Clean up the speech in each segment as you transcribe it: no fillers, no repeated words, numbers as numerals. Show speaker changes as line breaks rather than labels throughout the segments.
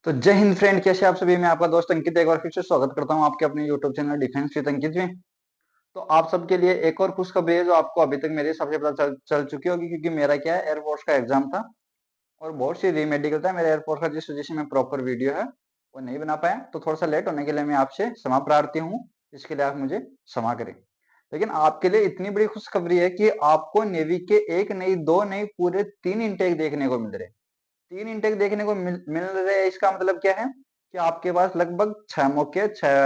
तो जय हिंद फ्रेंड, कैसे आप सभी। मैं आपका दोस्त अंकित एक बार फिर से स्वागत करता हूं आपके अपने यूट्यूब चैनल डिफेंस विद अंकित में। तो आप सबके लिए एक और खुशखबरी है जो आपको अभी तक मेरे हिसाब से पता चल चुकी होगी, क्योंकि मेरा क्या है, एयरफोर्स का एग्जाम था और बहुत सी रीमेडिकल था मेरे एयरफोर्स का, जिस वजह से मैं प्रॉपर वीडियो है वो नहीं बना पाया। तो थोड़ा सा लेट होने के लिए मैं आपसे क्षमा प्रार्थी हूँ, इसके लिए आप मुझे क्षमा करें। लेकिन आपके लिए इतनी बड़ी खुशखबरी है कि आपको नेवी के एक नहीं, दो नहीं, पूरे 3 इनटेक देखने को मिल रहे हैं। 3 इंटेक देखने को मिल रहे हैं। इसका मतलब क्या है कि आपके पास लगभग 6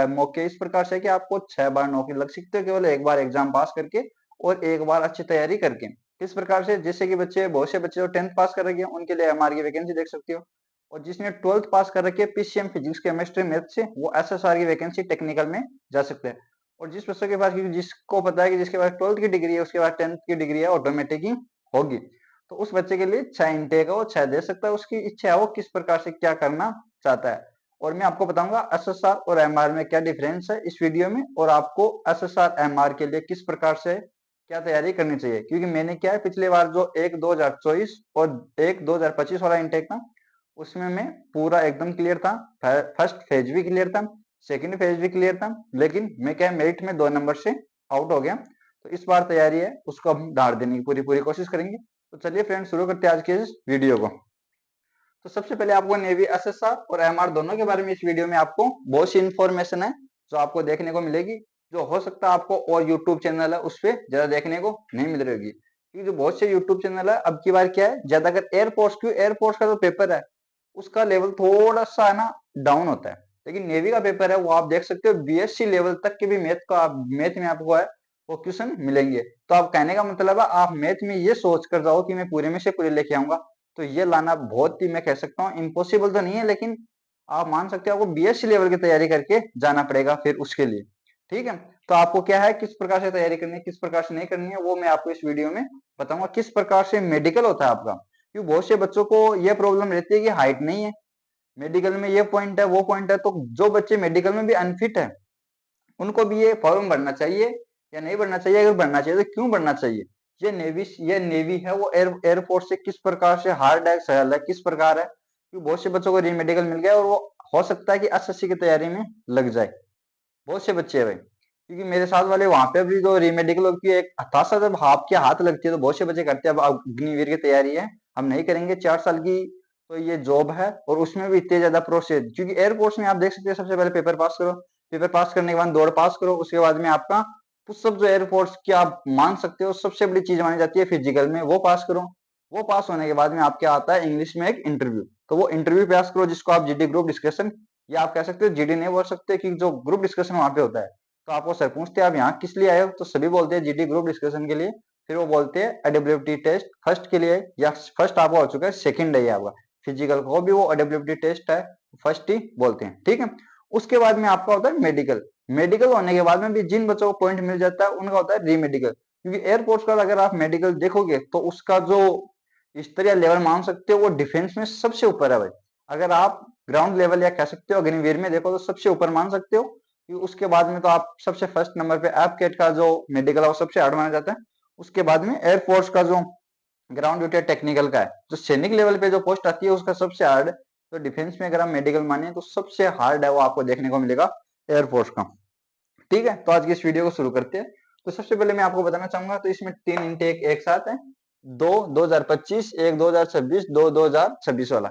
मौके इस प्रकार से कि आपको 6 बार नौकरी लग सकती है, केवल एक बार एग्जाम पास करके और एक बार अच्छी तैयारी करके। किस प्रकार से, जैसे कि बच्चे, बहुत से बच्चे जो 10th पास कर रखे हैं उनके लिए एमआर की वैकेंसी देख सकते हो, और जिसने 12th पास कर रखी है पीसीएम फिजिक्स केमिस्ट्री मैथ से, वो एसएसआर की वैकेंसी टेक्निकल में जा सकते हैं। और जिस बच्चों के पास, क्योंकि जिसको पता है कि जिसके पास 12th की डिग्री है उसके पास 10th की डिग्री है ऑटोमेटिक ही होगी, तो उस बच्चे के लिए 6 इंटेक है, वो 6 दे सकता है। उसकी इच्छा है वो किस प्रकार से क्या करना चाहता है। और मैं आपको बताऊंगा एसएसआर और एमआर में क्या डिफरेंस है इस वीडियो में, और आपको एसएसआर एमआर के लिए किस प्रकार से क्या तैयारी करनी चाहिए। क्योंकि मैंने क्या है, पिछली बार जो एक 2024 और एक 2025 वाला इंटेक था उसमें मैं पूरा एकदम क्लियर था। फर्स्ट फेज भी क्लियर था, सेकंड फेज भी क्लियर था, लेकिन मैं क्या है, मेरिट में 2 नंबर से आउट हो गया। तो इस बार तैयारी है उसको हम दाड़ देने की पूरी पूरी कोशिश करेंगे। तो चलिए फ्रेंड्स, शुरू करते हैं आज के इस वीडियो को। तो सबसे पहले आपको नेवी एसएसआर और एमआर दोनों के बारे में इस वीडियो में आपको बहुत सी इंफॉर्मेशन है जो आपको देखने को मिलेगी, जो हो सकता है आपको और यूट्यूब चैनल है उस पर ज्यादा देखने को नहीं मिल रही होगी। क्योंकि जो बहुत से यूट्यूब चैनल है, अब की बार क्या है, ज्यादातर एयरफोर्स, क्यों एयरफोर्स का जो पेपर है उसका लेवल थोड़ा सा है ना डाउन होता है, लेकिन नेवी का पेपर है वो आप देख सकते हो बीएससी लेवल तक के भी मैथ में आपको है वो क्वेश्चन मिलेंगे। तो आप कहने का मतलब है, आप मैथ में ये सोच कर जाओ कि मैं पूरे में से पूरे लेके आऊंगा, तो ये लाना बहुत ही, मैं कह सकता हूँ इम्पॉसिबल तो नहीं है, लेकिन आप मान सकते हो आपको बीएससी लेवल की तैयारी करके जाना पड़ेगा फिर उसके लिए। ठीक है, तो आपको क्या है, किस प्रकार से तैयारी करनी है, किस प्रकार से नहीं करनी है, वो मैं आपको इस वीडियो में बताऊंगा। किस प्रकार से मेडिकल होता है आपका, क्योंकि बहुत से बच्चों को ये प्रॉब्लम रहती है कि हाइट नहीं है, मेडिकल में ये पॉइंट है वो पॉइंट है। तो जो बच्चे मेडिकल में भी अनफिट है उनको भी ये फॉर्म भरना चाहिए या नहीं भरना चाहिए? अगर भरना चाहिए तो क्यों भरना चाहिए? ये नेवी है वो एयरफोर्स से किस प्रकार से हार्ड है, सरल है, किस प्रकार है, क्योंकि बहुत से बच्चों को रीमेडिकल मिल गया और वो हो सकता है कि एसएससी की तैयारी में लग जाए। बहुत से बच्चे हैं भाई, क्योंकि मेरे साथ वाले वहां पे भी जो रीमेडिकल की एक हताशा, जब आपके हाथ लगती है तो बहुत से बच्चे करते हैं अब अग्निवीर की तैयारी है, हम नहीं करेंगे 4 साल की, तो ये जॉब है और उसमें भी इतने ज्यादा प्रोसेस। क्योंकि एयरफोर्स में आप देख सकते हैं, सबसे पहले पेपर पास करो, पेपर पास करने के बाद दौड़ पास करो, उसके बाद में आपका पुशअप, जो एयरफोर्स की आप मान सकते हो सबसे बड़ी चीज मानी जाती है फिजिकल में, वो पास करो। वो पास होने के बाद में आपके आता है इंग्लिश में एक इंटरव्यू, तो वो इंटरव्यू पास करो जिसको आप जीडी ग्रुप डिस्कशन, या आप कह सकते हो जीडी नहीं बोल सकते, कि जो ग्रुप डिस्कशन वहां पे होता है। तो आपको सर पूछते हैं आप यहाँ किस लिए आए हो, तो सभी बोलते हैं जीडी ग्रुप डिस्कशन के लिए। फिर वो बोलते हैं एडब्ल्यूटी टेस्ट फर्स्ट के लिए, या फर्स्ट आपका हो चुका है, सेकंड है आपका फिजिकल को भी वो एडब्ल्यूटी टेस्ट है, फर्स्ट ही बोलते हैं। ठीक है, उसके बाद में आपका होता है मेडिकल। मेडिकल होने के बाद में भी जिन बच्चों को पॉइंट मिल जाता है उनका होता है रीमेडिकल। क्योंकि एयरफोर्स का अगर आप मेडिकल देखोगे तो उसका जो स्तर या लेवल मान सकते हो वो डिफेंस में सबसे ऊपर है भाई। अगर आप ग्राउंड लेवल या कह सकते हो अग्निवीर में देखो तो सबसे ऊपर मान सकते हो, क्योंकि उसके बाद में तो आप सबसे फर्स्ट नंबर पे एप कैट का जो मेडिकल है वो सबसे हार्ड माना जाता है। उसके बाद में एयरफोर्स का जो ग्राउंड ड्यूटी टेक्निकल का है, जो सैनिक लेवल पे जो पोस्ट आती है उसका सबसे हार्ड। तो डिफेंस में अगर हम मेडिकल माने तो सबसे हार्ड है वो आपको देखने को मिलेगा एयरफोर्स का। ठीक है, तो आज की इस वीडियो को शुरू करते हैं। तो सबसे पहले मैं आपको बताना चाहूंगा, तो इसमें 3 इंटेक एक साथ है, दो 2025, एक 2026, दो 2026 वाला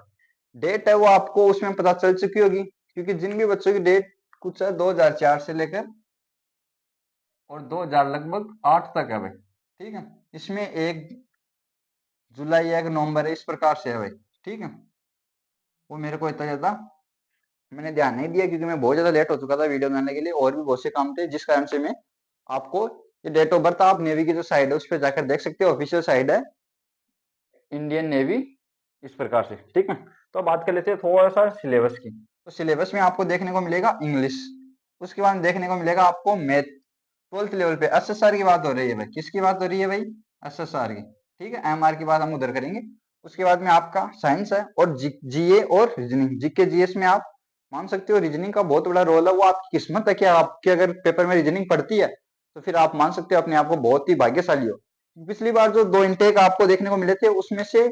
डेट है वो आपको उसमें पता चल चुकी होगी, क्योंकि जिन भी बच्चों की डेट कुछ है 2004 से लेकर और 2000 लगभग 8 तक है भाई। ठीक है, इसमें एक जुलाई, एक नवंबर है, इस प्रकार से है भाई। ठीक है, वो मेरे को इतना ज्यादा मैंने ध्यान नहीं दिया, क्योंकि मैं बहुत ज्यादा लेट हो चुका था वीडियो बनाने के लिए, और भी बहुत से काम थे, जिस कारण से मैं आपको ये डेट ऑफ बर्थ आप नेवी की जो साइड है उस पर जाकर देख सकते हो, ऑफिशियल साइड है इंडियन नेवी, इस प्रकार से। ठीक है, तो अब बात कर लेते हैं थोड़ा सा सिलेबस की। तो सिलेबस में आपको देखने को मिलेगा इंग्लिश, उसके बाद देखने को मिलेगा आपको मैथ। 12th लेवल पे एसएसआर की बात हो रही है भाई, किसकी बात हो रही है भाई? एसएसआर की। ठीक है, एमआर की बात हम उधर करेंगे। उसके बाद में आपका साइंस है और जीए और रीजनिंग, जीके जीएस में आप मान सकते हो रीजनिंग का बहुत बड़ा रोल है। वो आपकी किस्मत है कि आपके अगर पेपर में रीजनिंग पढ़ती है तो फिर आप मान सकते हो अपने आप को बहुत ही भाग्यशाली हो। पिछली बार जो 2 इंटेक आपको देखने को मिले थे उसमें से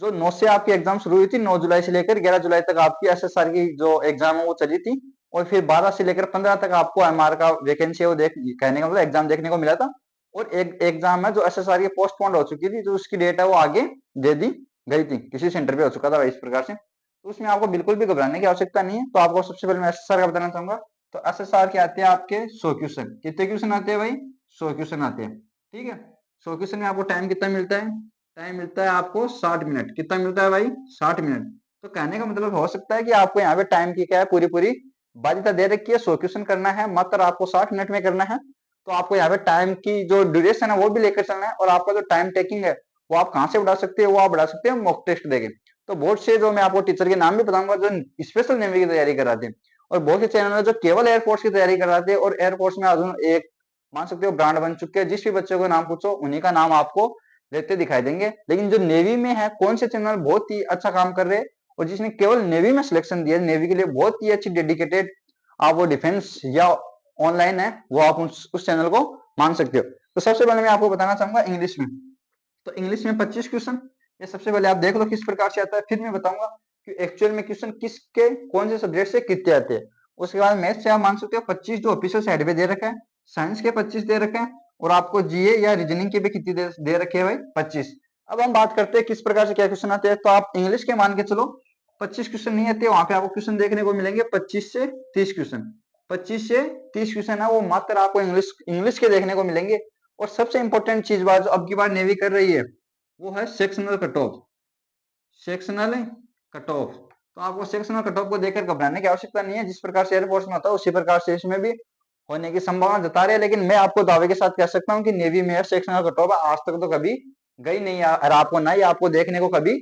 जो 9 से आपकी एग्जाम शुरू हुई थी, 9 जुलाई से लेकर 11 जुलाई तक आपकी एसएसआर की जो एग्जाम है वो चली थी। और फिर 12 से लेकर 15 तक आपको एमआर का वैकेंसी है वो कहने का मतलब एग्जाम देखने को मिला था। और एक एग्जाम है जो एसएसआर की पोस्टपोन्ड हो चुकी थी, जो उसकी डेट है वो आगे दे दी गई थी, किसी सेंटर पे हो चुका था इस प्रकार से। तो उसमें आपको बिल्कुल भी घबराने की आवश्यकता नहीं है। तो आपको सबसे पहले मैं एसएसआर का बताना चाहूंगा। तो एसएसआर के आते हैं आपके 100 क्वेश्चन। कितने क्वेश्चन आते हैं भाई? 100 क्वेश्चन आते हैं। ठीक है। 100 क्वेश्चन में आपको टाइम कितना मिलता है? टाइम मिलता है आपको 60 मिनट। कितना मिलता है भाई? 60 मिनट। तो कहने का मतलब हो सकता है कि आपको यहाँ पे टाइम की क्या है, पूरी पूरी बाध्यता दे रखी है, 100 क्वेश्चन करना है, मात्र आपको 60 मिनट में करना है। तो आपको यहाँ पे टाइम की जो ड्यूरेशन है वो भी लेकर चलना है, और आपका जो टाइम टेकिंग है वो आप कहाँ से बढ़ा सकते हो? वो आप बढ़ा सकते हो मॉक टेस्ट देके। तो बहुत से जो मैं आपको टीचर के नाम भी बताऊंगा जो स्पेशल नेवी की तैयारी कराते हैं, और बहुत से चैनल है जो केवल एयरफोर्स की तैयारी कराते हैं, और एयरफोर्स में आज एक मान सकते हो ब्रांड बन चुके हैं। जिस भी बच्चे को नाम पूछो उन्हीं का नाम आपको लेते दिखाई देंगे। लेकिन जो नेवी में है, कौन से चैनल बहुत ही अच्छा काम कर रहे हैं और जिसने केवल नेवी में सिलेक्शन दिया, नेवी के लिए बहुत ही अच्छी डेडिकेटेड, आप वो डिफेंस या ऑनलाइन है, वो आप उस चैनल को मान सकते हो। तो सबसे पहले मैं आपको बताना चाहूंगा इंग्लिश में। तो इंग्लिश में 25 क्वेश्चन, ये सबसे पहले आप देख लो किस प्रकार से आता है, फिर मैं बताऊंगा कि एक्चुअल में क्वेश्चन किसके कौन से सब्जेक्ट से कितने आते हैं। उसके बाद मैथ से आप मान सकते हो 25 जो ऑफिशियल साइड पे दे रखा है, साइंस के 25 दे रखे हैं, और आपको जीए या रीजनिंग के भी कितनी दे रखे हैं भाई? 25। अब हम बात करते हैं किस प्रकार से क्या क्वेश्चन आते हैं। तो आप इंग्लिश के मान के चलो 25 क्वेश्चन नहीं आते, वहां पे आपको क्वेश्चन देखने को मिलेंगे 25 से 30 क्वेश्चन। 25 से 30 क्वेश्चन है वो मात्र आपको इंग्लिश इंग्लिश के देखने को मिलेंगे। और सबसे इंपॉर्टेंट चीज बात जो अब की बार नेवी कर रही है वो है sectional cut off. Sectional cut off. तो आपको सेक्शनल कट ऑफ को देखकर घबराने की आवश्यकता नहीं है। जिस प्रकार से एयरफोर्स में होता है उसी प्रकार से इसमें भी होने की संभावना जता रहे हैं। लेकिन मैं आपको दावे के साथ कह सकता हूँ कि नेवी में सेक्शनल कट ऑफ आज तक तो कभी गई नहीं है, और आपको ना ही आपको देखने को कभी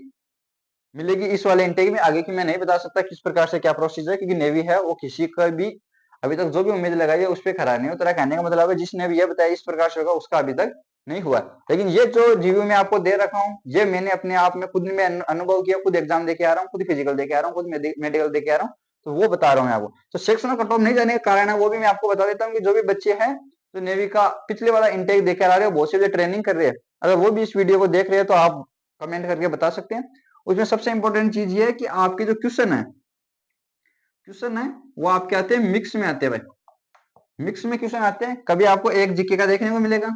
मिलेगी इस वाले इंटेक में। आगे की मैं नहीं बता सकता किस प्रकार से क्या प्रोसीजर है, क्योंकि नेवी है वो किसी का भी अभी तक जो भी उम्मीद लगाई है उस पर खरा नहीं उतरा। कहने का मतलब है जिसने भी ये बताया इस प्रकार से होगा उसका अभी तक नहीं हुआ। लेकिन ये जो रिव्यू में आपको दे रखा हूँ ये मैंने अपने आप में खुद में अनुभव किया, खुद एग्जाम देके आ रहा हूँ, खुद फिजिकल देके आ रहा हूँ, खुद मेडिकल देके आ रहा हूँ। तो वो बता रहा हूँ मैं आपको। तो सेक्शनल कट ऑफ नहीं जाने का कारण है वो भी मैं आपको बता देता हूँ कि जो भी बच्चे हैं जो नेवी का पिछले वाला इंटेक देके आ रहे हो, बहुत से ट्रेनिंग कर रहे हैं, अगर वो भी इस वीडियो को देख रहे हैं तो आप कमेंट करके बता सकते हैं। उसमें सबसे इंपॉर्टेंट चीज ये है कि आपके जो क्वेश्चन है वो आपके आते हैं मिक्स में आते हैं भाई। मिक्स में क्वेश्चन आते हैं। कभी आपको एक जीके का देखने को मिलेगा,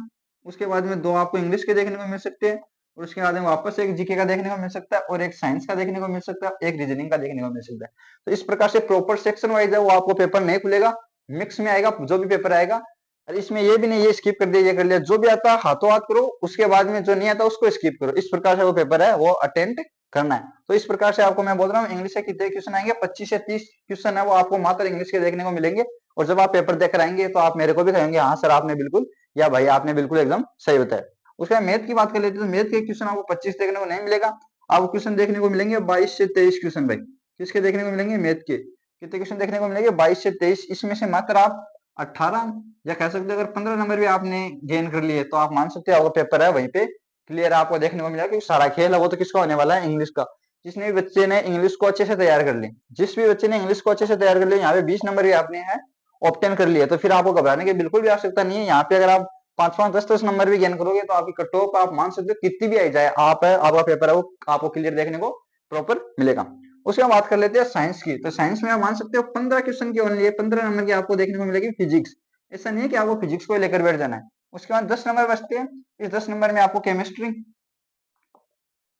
उसके बाद में दो आपको इंग्लिश के देखने को मिल सकते हैं, और उसके बाद में वापस एक जीके का देखने को मिल सकता है, और एक साइंस का देखने को मिल सकता है, एक रीजनिंग का देखने को मिल सकता है। तो इस प्रकार से प्रॉपर सेक्शन वाइज है वो आपको पेपर नहीं खुलेगा, मिक्स में आएगा जो भी पेपर आएगा। और इसमें ये भी नहीं ये स्किप कर दिया ये कर लिया, जो भी आता है हाथों हाथ करो, उसके बाद में जो नहीं आता उसको स्किप करो। इस प्रकार से वो पेपर है वो अटेंड करना है। तो इस प्रकार से आपको मैं बोल रहा हूँ इंग्लिश से कितने क्वेश्चन आएंगे? 25 से 30 क्वेश्चन है वो आपको मात्र इंग्लिश के देखने को मिलेंगे। और जब आप पेपर देकर आएंगे तो आप मेरे को भी कहेंगे हाँ सर आपने बिल्कुल, या भाई आपने बिल्कुल एकदम सही बताया। उसके बाद मैथ की बात कर लेते हैं। तो मैथ के क्वेश्चन आपको 25 देखने को नहीं मिलेगा, आपको क्वेश्चन देखने को मिलेंगे 22 से 23 क्वेश्चन भाई। किसके देखने को मिलेंगे? मैथ के। कितने क्वेश्चन देखने को मिलेंगे? 22 से 23। इसमें से मात्र आप 18 या कह सकते हो अगर 15 नंबर भी आपने गेन कर लिए तो आप मान सकते हो आपका पेपर है वहीं पे क्लियर आपको देखने को मिलेगा। क्योंकि सारा खेल है वो तो किसका होने वाला है? इंग्लिश का। जिसने भी बच्चे ने इंग्लिश को अच्छे से तैयार कर ली, जिस भी बच्चे ने इंग्लिश को अच्छे से तैयार कर लिया, यहाँ पे 20 नंबर भी आपने है ऑप्टेन कर लिया, तो फिर आपको घबराने की बिल्कुल भी आवश्यकता नहीं है। यहाँ पे अगर आप 5-5, 10-10 नंबर भी गेन करोगे तो आपकी कट ऑफ आप मान सकते हो कितनी भी आई जाए, आप है आपका पेपर है वो आपको क्लियर देखने को प्रॉपर मिलेगा। उसके बाद बात कर लेते हैं साइंस की। तो साइंस में आप मान सकते हो 15 क्वेश्चन की ओनली है, 15 नंबर की आपको देखने को मिलेगी फिजिक्स। ऐसा नहीं है कि आपको फिजिक्स को लेकर बैठ जाना है। उसके बाद 10 नंबर बचते हैं। इस 10 नंबर में आपको केमिस्ट्री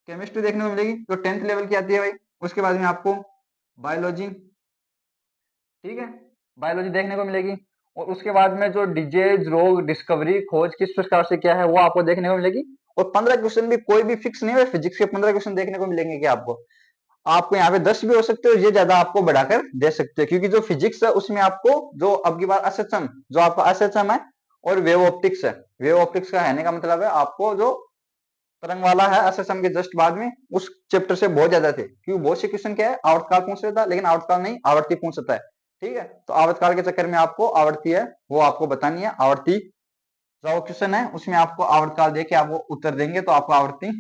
केमिस्ट्री देखने को मिलेगी जो 10th लेवल की आती है भाई। उसके बाद में आपको बायोलॉजी, ठीक है, बायोलॉजी देखने को मिलेगी। और उसके बाद में जो डिजीज रोग डिस्कवरी खोज किस प्रकार से क्या है वो आपको देखने को मिलेगी। और 15 क्वेश्चन भी कोई भी फिक्स नहीं है, फिजिक्स के 15 क्वेश्चन देखने को मिलेंगे कि आपको यहाँ पे 10 भी हो सकते हो, ये ज्यादा आपको बढ़ाकर दे सकते हो। क्योंकि जो फिजिक्स है उसमें आपको जो अब की बार एसएचएम जो आपका एसएचएम है और वेव ऑप्टिक्स है, वेव ऑप्टिक्स का कहने का मतलब है आपको जो तरंग वाला है एसएसएम के जस्ट बाद में उस चैप्टर से बहुत ज्यादा थे। क्योंकि बहुत से क्वेश्चन क्या है आवर्तकाल पूछ रहा था, लेकिन आवर्तकाल नहीं आवर्ती पूछ सकता है। ठीक है, तो आवर्तकाल के चक्कर में आपको आवर्ती है वो आपको बतानी है। आवर्ती जो क्वेश्चन है उसमें आपको आवर्तकाल देके आपको उत्तर देंगे तो आपको आवर्ती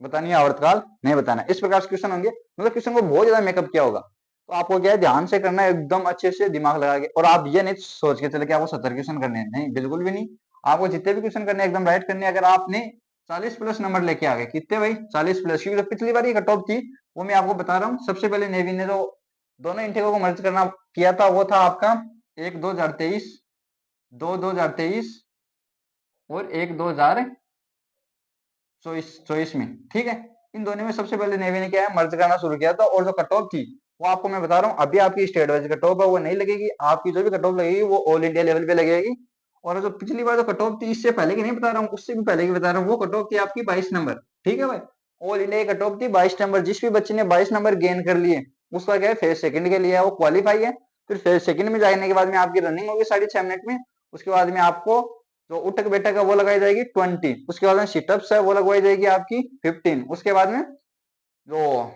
बतानी है, आवर्तकाल नहीं बताना। इस प्रकार से क्वेश्चन होंगे, मतलब क्वेश्चन को बहुत ज्यादा मेकअप किया होगा। तो आपको क्या है ध्यान से करना है, एकदम अच्छे से दिमाग लगा के। और आप ये नहीं सोच के चले कि आपको 70 क्वेश्चन करने हैं, नहीं बिल्कुल भी नहीं। आपको जितने भी क्वेश्चन करने हैं एकदम राइट करने हैं। अगर आपने 40 प्लस नंबर लेके आ गए। कितने भाई? 40 प्लस, क्योंकि जो पिछली बार ये कट ऑफ थी वो मैं आपको बता रहा हूँ। सबसे पहले नेवी ने जो दोनों इंटेको को मर्ज करना किया था वो था आपका एक 2023, दो 2023 और एक 2024 में, ठीक है। इन दोनों में सबसे पहले नेवी ने क्या है, मर्ज करना शुरू किया था। और जो कट ऑफ थी वो आपको मैं बता रहा हूँ, अभी आपकी स्टेट वाइज कट ऑफ है वो नहीं लगेगी, आपकी जो भी कट ऑफ लगेगी वो ऑल इंडिया लेवल पे लगेगी। और जो पिछली बार जो कट ऑफ थी, इससे पहले की नहीं बता रहा हूँ, उससे भी पहले की बता रहा हूँ, वो कट ऑफ थी आपकी 22 नंबर, ठीक है भाई। ऑल इंडिया की कट ऑफ थी 22 नंबर। जिस भी बच्चे ने 22 नंबर गेन कर लिए उसका क्या है, फेज सेकंड के लिए वो क्वालिफाई है। फिर फेज सेकंड में जाने के बाद में आपकी रनिंग होगी 6.5 मिनट में। उसके बाद में आपको जो उठक बैठक है वो लगाई जाएगी 20। उसके बाद में सिटअप्स है वो लगवाई जाएगी आपकी 15। उसके बाद में जो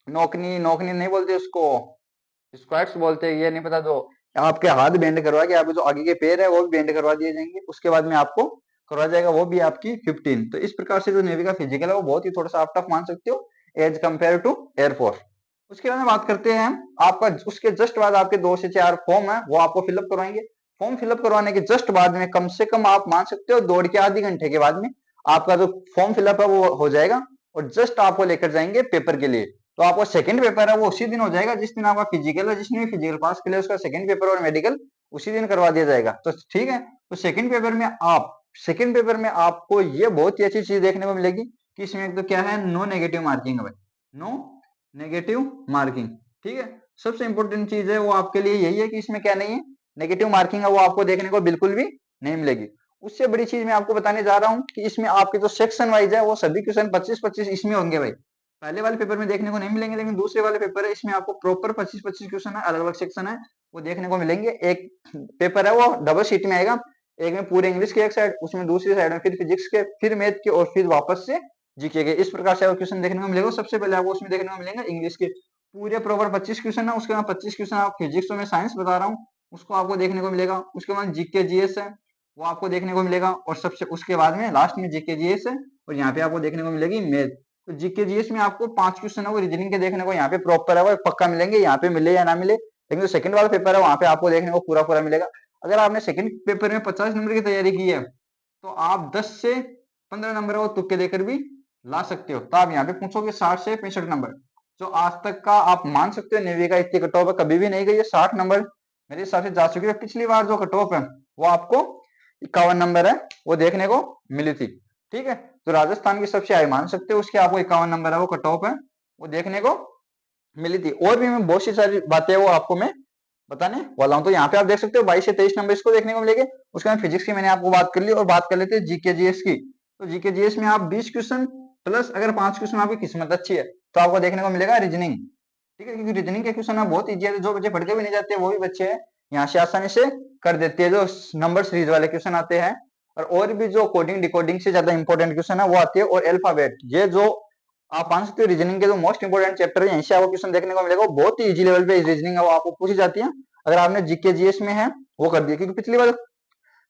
नौकनी नौकनी नहीं बोलते उसको, स्क्वाट्स बोलते हैं, ये नहीं पता, जो आपके हाथ बेंड करवा के आपके जो आगे के पैर है वो भी बेंड करवा दिए जाएंगे। उसके बाद में आपको करवा जाएगा वो भी आपकी 15। तो इस प्रकार से जो नेवी का फिजिकल है वो बहुत ही थोड़ा सा आप टफ मान सकते हो एज कंपेयर टू एयरफोर्स। उसके बाद में बात करते हैं आपका, उसके जस्ट बाद आपके 2 से 4 फॉर्म है वो आपको फिलअप करवाएंगे। फॉर्म फिलअप करवाने के जस्ट बाद में कम से कम आप मान सकते हो दौड़ के आधे घंटे के बाद में आपका जो फॉर्म फिलअप है वो हो जाएगा। और जस्ट आपको लेकर जाएंगे पेपर के लिए। तो आपका सेकंड पेपर है वो उसी दिन हो जाएगा जिस दिन आपका फिजिकल है। जिसने भी फिजिकल पास किया उसका सेकंड पेपर और मेडिकल उसी दिन करवा दिया जाएगा। तो ठीक है, तो सेकंड पेपर में आपको ये बहुत ही अच्छी चीज देखने को मिलेगी कि इसमें एक तो क्या है, नो नेगेटिव मार्किंग है भाई, नो नेगेटिव मार्किंग, ठीक है। सबसे इंपॉर्टेंट चीज है वो आपके लिए यही है कि इसमें क्या नहीं है, नेगेटिव मार्किंग है वो आपको देखने को बिल्कुल भी नहीं मिलेगी। उससे बड़ी चीज मैं आपको बताने जा रहा हूँ कि इसमें आपके जो सेक्शन वाइज है वो सभी क्वेश्चन 25-25 इसमें होंगे भाई। पहले वाले पेपर में देखने को नहीं मिलेंगे, लेकिन दूसरे वाले पेपर है इसमें आपको प्रॉपर 25-25 क्वेश्चन है, अलग अलग सेक्शन है वो देखने को मिलेंगे। एक पेपर है वो डबल शीट में आएगा, एक में पूरे इंग्लिश के एक साइड, उसमें दूसरी साइड में फिर फिजिक्स के, फिर मैथ के, और फिर वापस से जीके के। इस प्रकार से क्वेश्चन देखने को मिलेगा। सबसे पहले आपको उसमें देखने को मिलेंगे इंग्लिश के पूरे प्रॉपर 25 क्वेश्चन है। उसके बाद 25 क्वेश्चन आप फिजिक्स में साइंस बता रहा हूँ उसको आपको देखने को मिलेगा। उसके बाद जीके जीएस है वो आपको देखने को मिलेगा। और सबसे उसके बाद में लास्ट में जीके जीएस है, और यहाँ पे आपको देखने को मिलेगी मैथ। तो जीके जीएस में आपको 5 क्वेश्चन है वो रीजनिंग के देखने को यहाँ पे प्रॉपर है वो पक्का मिलेंगे, यहाँ पे मिले या ना मिले। लेकिन जो सेकंड वाला पेपर है वहां पे आपको देखने को पूरा पूरा मिलेगा। अगर आपने सेकंड पेपर में 50 नंबर की तैयारी की है तो आप 10 से 15 नंबर वो तुक्के देकर भी ला सकते हो। तो आप यहाँ पे पूछोगे 60 से 65 नंबर, जो आज तक का आप मान सकते हो नेवी का इतनी कट ऑफ है कभी भी नहीं गई है। 60 नंबर मेरे हिसाब से जा चुकी है। पिछली बार जो कट ऑफ है वो आपको 51 नंबर है वो देखने को मिली थी, ठीक है। तो राजस्थान की सबसे हाई मान सकते हो उसके आपको 51 नंबर है वो कट ऑफ है वो देखने को मिली थी। और भी मैं बहुत सी सारी बातें वो आपको मैं बताने वाला हूँ। तो यहाँ पे आप देख सकते हो 22 से 23 नंबर इसको देखने को मिलेंगे। उसके बाद फिजिक्स की मैंने आपको बात कर ली, और बात कर लेते हैं जीके जीएस की। तो जीके जीएस में आप 20 क्वेश्चन प्लस अगर 5 क्वेश्चन आपकी किस्मत अच्छी है तो आपको देखने को मिलेगा रीजनिंग, ठीक है। क्योंकि रीजनिंग के क्वेश्चन बहुत ईजी है, जो बच्चे पढ़ के भी नहीं जाते वो भी बच्चे हैं यहाँ से आसानी से कर देते हैं जो नंबर सीरीज वाले क्वेश्चन आते हैं। और भी जो कोडिंग डिकोडिंग से ज्यादा इंपॉर्टेंट क्वेश्चन है वो आते हैं। और अल्फाबेट, ये जो आप मान सकते हो रीजनिंग के जो मोस्ट इंपोर्टेंट चैप्टर है यहीं से आपको क्वेश्चन देखने को मिलेगा। बहुत ही इजी लेवल पे रीजनिंग है वो आपको पूछी जाती है अगर आपने जीके जीएस में है वो कर दिया। क्योंकि पिछली बार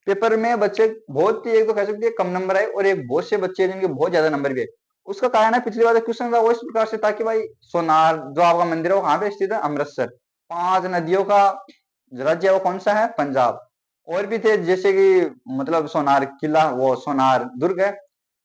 पेपर में बच्चे बहुत ही, एक तो कह सकते हैं कम नंबर आए, और एक बहुत से बच्चे जिनके बहुत ज्यादा नंबर भी है। उसका कारण है पिछली बार क्वेश्चन था वो इस प्रकार से था कि भाई सोनार जो आपका मंदिर है वो कहाँ पे स्थित है, अमृतसर। 5 नदियों का राज्य है वो कौन सा है, पंजाब। और भी थे जैसे कि मतलब सोनार किला, वो सोनार दुर्ग है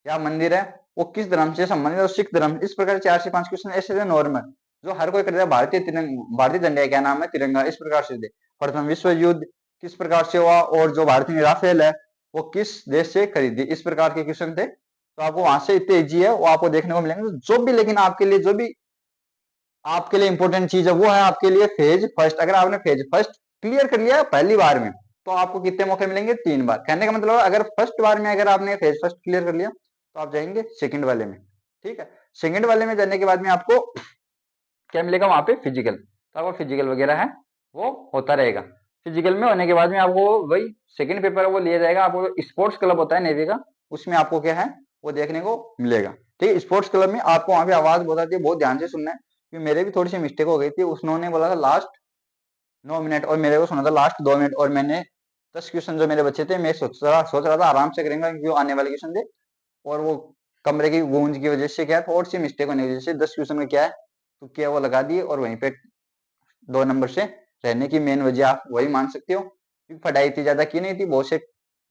या मंदिर है वो किस धर्म से संबंधित है, सिख धर्म। इस प्रकार 4 से 5 क्वेश्चन ऐसे थे नॉर्मल जो हर कोई करता है। भारतीय तिरंगा, भारतीय झंडा क्या नाम है, तिरंगा। इस प्रकार से थे। प्रथम विश्व युद्ध किस प्रकार से हुआ, और जो भारतीय राफेल है वो किस देश से खरीदी। इस प्रकार के क्वेश्चन थे। तो आपको वहां से इतने इजी है वो आपको देखने को मिलेंगे। जो भी लेकिन आपके लिए जो भी आपके लिए इंपॉर्टेंट चीज है वो है आपके लिए फेज फर्स्ट। अगर आपने फेज फर्स्ट क्लियर कर लिया पहली बार में तो आपको कितने मौके मिलेंगे, 3 बार। कहने का मतलब अगर फर्स्ट बार में अगर आपने फेज फर्स्ट क्लियर कर लिया तो आप जाएंगे सेकंड वाले में, ठीक है। सेकंड वाले में जाने के बाद में आपको क्या मिलेगा वहां पे, फिजिकल। तो आपको फिजिकल वगैरह है वो होता रहेगा। फिजिकल में होने के बाद में आपको वही सेकंड पेपर है वो लिया जाएगा। आपको स्पोर्ट्स क्लब होता है नेवी का, उसमें आपको क्या है वो देखने को मिलेगा, ठीक है। स्पोर्ट्स क्लब में आपको वहां पे आवाज बहुत आती है, बहुत ध्यान से सुनना है क्योंकि मेरे भी थोड़ी सी मिस्टेक हो गई थी। उन्होंने बोला था लास्ट 9 मिनट और मेरे को सुना था लास्ट 2 मिनट, और मैंने 10 क्वेश्चन जो मेरे बच्चे थे मैं सोच रहा था आराम से करेंगे क्योंकि आने वाले क्वेश्चन थे। और वो कमरे की गूंज की वजह से क्या थोड़ी सी मिस्टेक होने की वजह से 10 क्वेश्चन में क्या है तो क्या वो लगा दिए, और वहीं पे 2 नंबर से रहने की मेन वजह आप वही मान सकते हो क्योंकि पढ़ाई इतनी ज्यादा की नहीं थी। बहुत से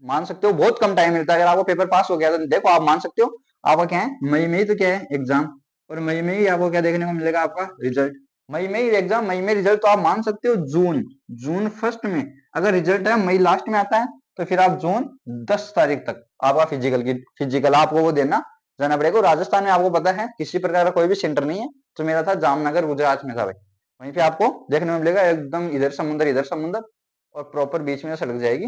मान सकते हो बहुत कम टाइम मिलता है। अगर आपको पेपर पास हो गया तो देखो आप मान सकते हो आपका क्या है, मई में ही तो क्या है एग्जाम, और मई में ही आपको क्या देखने को मिलेगा, आपका रिजल्ट। मई में ही एग्जाम, मई में रिजल्ट, तो आप मान सकते हो जून, जून फर्स्ट में अगर रिजल्ट है, मई लास्ट में आता है, तो फिर आप जून 10 तारीख तक आपका फिजिकल आपको वो देना जाना पड़ेगा। राजस्थान में आपको पता है किसी प्रकार का कोई भी सेंटर नहीं है, तो मेरा था जामनगर गुजरात में था भाई। वहीं पे आपको देखने को मिलेगा एकदम इधर समुंदर और प्रॉपर बीच में सड़क जाएगी,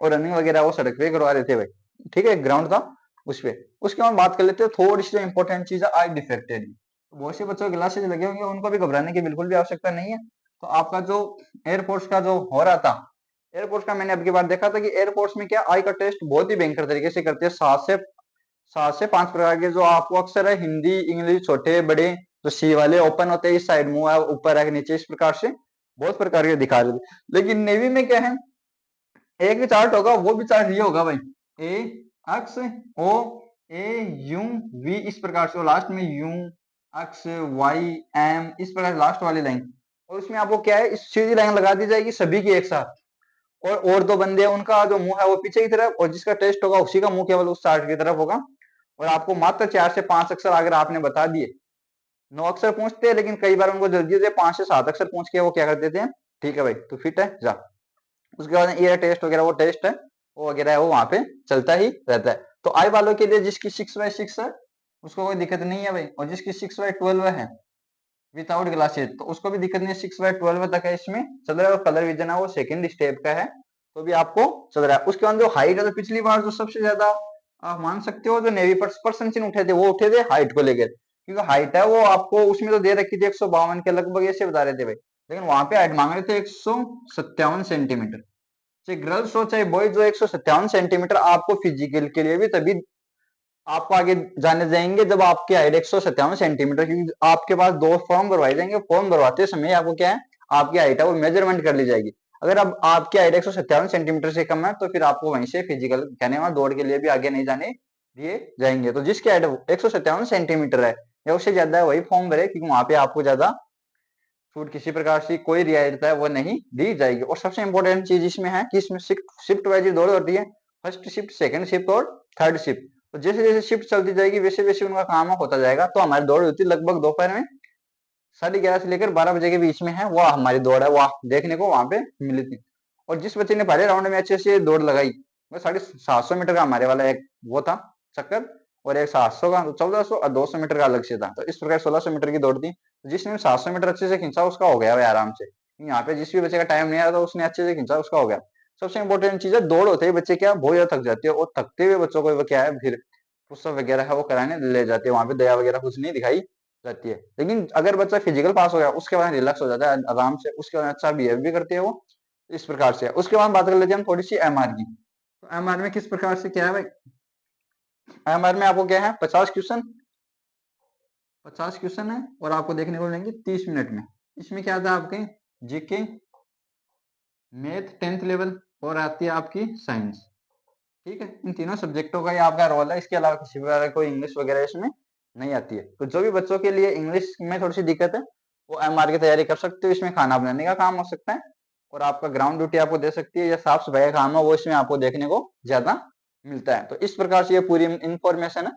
और रनिंग वगैरह वो सड़क पे करवा देते भाई। ठीक है, ग्राउंड था उस पे। उसके बाद बात कर लेते हैं थोड़ी सी इंपॉर्टेंट चीज है, आई डिफेक्टेड। तो बहुत से बच्चों को ग्लासेस लगे होंगे, उनको भी घबराने की बिल्कुल भी आवश्यकता नहीं है। तो आपका जो एयरफोर्स का जो हो रहा था, एयरफोर्स का मैंने अब की बार देखा था कि एयरफोर्स में क्या आई का टेस्ट बहुत ही भयंकर तरीके से करते हैं। 7 से 5 प्रकार के जो आपको अक्सर है, हिंदी इंग्लिश छोटे बड़े, जो सी वाले ओपन होते हैं, इस साइड मुंह है, ऊपर है नीचे, इस प्रकार से बहुत प्रकार के दिखा रहे थे। लेकिन नेवी में क्या है, एक भी चार्ट होगा, वो भी चार्ट ये होगा भाई, ए अक्स ओ ए यू वी, इस प्रकार से, और लास्ट में यू अक्स वाई एम, इस प्रकार लास्ट वाली लाइन। और उसमें आपको क्या है, इस सीधी लाइन लगा दी जाएगी सभी की एक साथ, और दो बंदे हैं, उनका जो मुंह है वो पीछे की तरफ, और जिसका टेस्ट होगा उसी का मुंह केवल उस चार्ट की तरफ होगा। और आपको मात्र 4 से 5 अक्षर अगर आपने बता दिए, 9 अक्षर पूछते हैं, लेकिन कई बार उनको जल्दी से 5 से 7 अक्षर पूछ के वो क्या कर देते हैं, ठीक है भाई तो फिट है जा। उसके बाद ये टेस्ट वगैरह, वो टेस्ट है वो वगैरह है, वो वहां पे चलता ही रहता है। तो आई वालों के लिए जिसकी 6/6 है उसको कोई दिक्कत नहीं है भाई, और जिसकी 6/12 है विदाउट ग्लासेस, तो उसको भी दिक्कत नहीं है, 6/12 तक है इसमें चल रहा है। और कलर विजन है वो सेकंड स्टेप का है, तो भी आपको चल रहा है। उसके बाद जो हाइट है, तो पिछली बार जो सबसे ज्यादा आप मान सकते हो जो नेवी पर्सन चिन्ह उठे थे, वो उठे थे हाइट को लेकर, क्योंकि हाइट है वो आपको उसमें तो दे रखी थी 152 के लगभग, ऐसे बता रहे थे भाई, लेकिन वहां पे हाइट मांग रहे थे 157 सेंटीमीटर। चाहे गर्ल्स हो चाहे बॉयज जो 157 सेंटीमीटर आपको फिजिकल के लिए भी तभी आपको आगे जाने जाएंगे जब आपकी हाइट 157 सेंटीमीटर, क्योंकि आपके पास 2 फॉर्म भरवाए जाएंगे। फॉर्म भरवाते समय आपको क्या है, आपकी हाइट है वो मेजरमेंट कर ली जाएगी। अगर अब आपकी हाइट 157 सेंटीमीटर से कम है, तो फिर आपको वहीं से फिजिकल कहने वाला दौड़ के लिए भी आगे नहीं जाने दिए जाएंगे। तो जिसकी हाइट 157 सेंटीमीटर है या उससे ज्यादा है, वही फॉर्म भरे, क्योंकि वहां पे आपको ज्यादा छूट किसी प्रकार की कोई रियायत है वो नहीं दी जाएगी। और सबसे इंपॉर्टेंट चीज इसमें है कि इसमें शिफ्ट वाइज दौड़ होती है, फर्स्ट शिफ्ट, सेकंड शिफ्ट और थर्ड शिफ्ट। तो जैसे जैसे शिफ्ट चलती जाएगी वैसे वैसे उनका काम होता जाएगा। तो हमारी दौड़ होती है लगभग दोपहर में 11:30 से लेकर 12 बजे के बीच में है, वो हमारी दौड़ है, वो देखने को वहां पे मिली थी। और जिस बच्चे ने पहले राउंड में अच्छे से दौड़ लगाई, वो 750 मीटर का हमारे वाला एक वो था चक्कर, और एक 700 का, 1400 और 200 मीटर का अलग से था। तो इस प्रकार 1600 मीटर की दौड़ थी। जिसने 700 मीटर अच्छे से खींचा उसका हो गया भाई आराम से। यहाँ पे जिस भी बच्चे का टाइम नहीं आ रहा था उसने अच्छे से खींचा, उसका हो गया। सबसे इंपॉर्टेंट चीज है, दौड़ होते ही बच्चे क्या बहुत ज्यादा थक जाते हैं, और थकते हुए बच्चों को क्या है फिर पुशअप वगैरह है वो कराने ले जाते हैं, वहां पे दया वगैरह कुछ नहीं दिखाई जाती है। लेकिन अगर बच्चा फिजिकल पास हो गया उसके बाद रिलैक्स हो जाता है आराम से, उसके बाद अच्छा बिहेव भी करते हैं वो, इस प्रकार से। उसके बाद बात कर लेते हैं हम थोड़ी सी एमआर की। तो एमआर में किस प्रकार से क्या है भाई, एमआर में आपको क्या है, 50 क्वेश्चन है, और आपको देखने को मिलेंगे 30 मिनट में। इसमें क्या था आपके जीके, मैथ 10th लेवल, और आती है आपकी साइंस। ठीक है, इन तीनों सब्जेक्टों का ही आपका रोल है, इसके अलावा किसी प्रकार की कोई इंग्लिश वगैरह इसमें नहीं आती है। तो जो भी बच्चों के लिए इंग्लिश में थोड़ी सी दिक्कत है, वो एमआर की तैयारी कर सकते हो। इसमें खाना बनाने का काम हो सकता है, और आपका ग्राउंड ड्यूटी आपको दे सकती है, या साफ सफाई का काम है वो इसमें आपको देखने को ज्यादा मिलता है। तो इस प्रकार से ये पूरी इंफॉर्मेशन है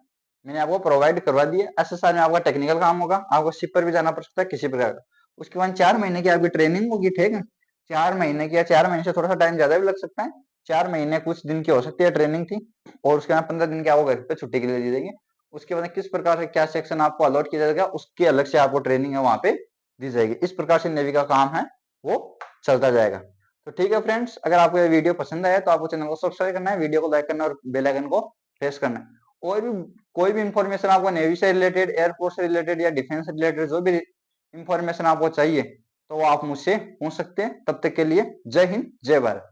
मैंने आपको प्रोवाइड करवा दी है। एसएसआर में आपका टेक्निकल काम होगा, आपको शिप पर भी जाना पड़ सकता है किसी प्रकार का। उसके बाद 4 महीने की आपकी ट्रेनिंग होगी, ठीक है, 4 महीने की, या 4 महीने से थोड़ा सा टाइम ज्यादा भी लग सकता है। 4 महीने कुछ दिन की हो सकती है ट्रेनिंग थी, और उसके बाद 15 दिन की आपको घर पे छुट्टी के लिए दी जाएगी। उसके बाद किस प्रकार से क्या सेक्शन आपको अलॉट किया जाएगा, उसकी अलग से आपको ट्रेनिंग है वहां पे दी जाएगी। इस प्रकार से नेवी का काम है वो चलता जाएगा। तो ठीक है फ्रेंड्स, अगर आपको ये वीडियो पसंद आया तो आपको चैनल को सब्सक्राइब करना है, वीडियो को लाइक करना और बेल आइकन को प्रेस करना है। और भी कोई भी इंफॉर्मेशन आपको नेवी से रिलेटेड, एयरफोर्स से रिलेटेड या डिफेंस से रिलेटेड जो भी इंफॉर्मेशन आपको चाहिए, तो वो आप मुझसे पूछ सकते हैं। तब तक के लिए जय हिंद जय भारत।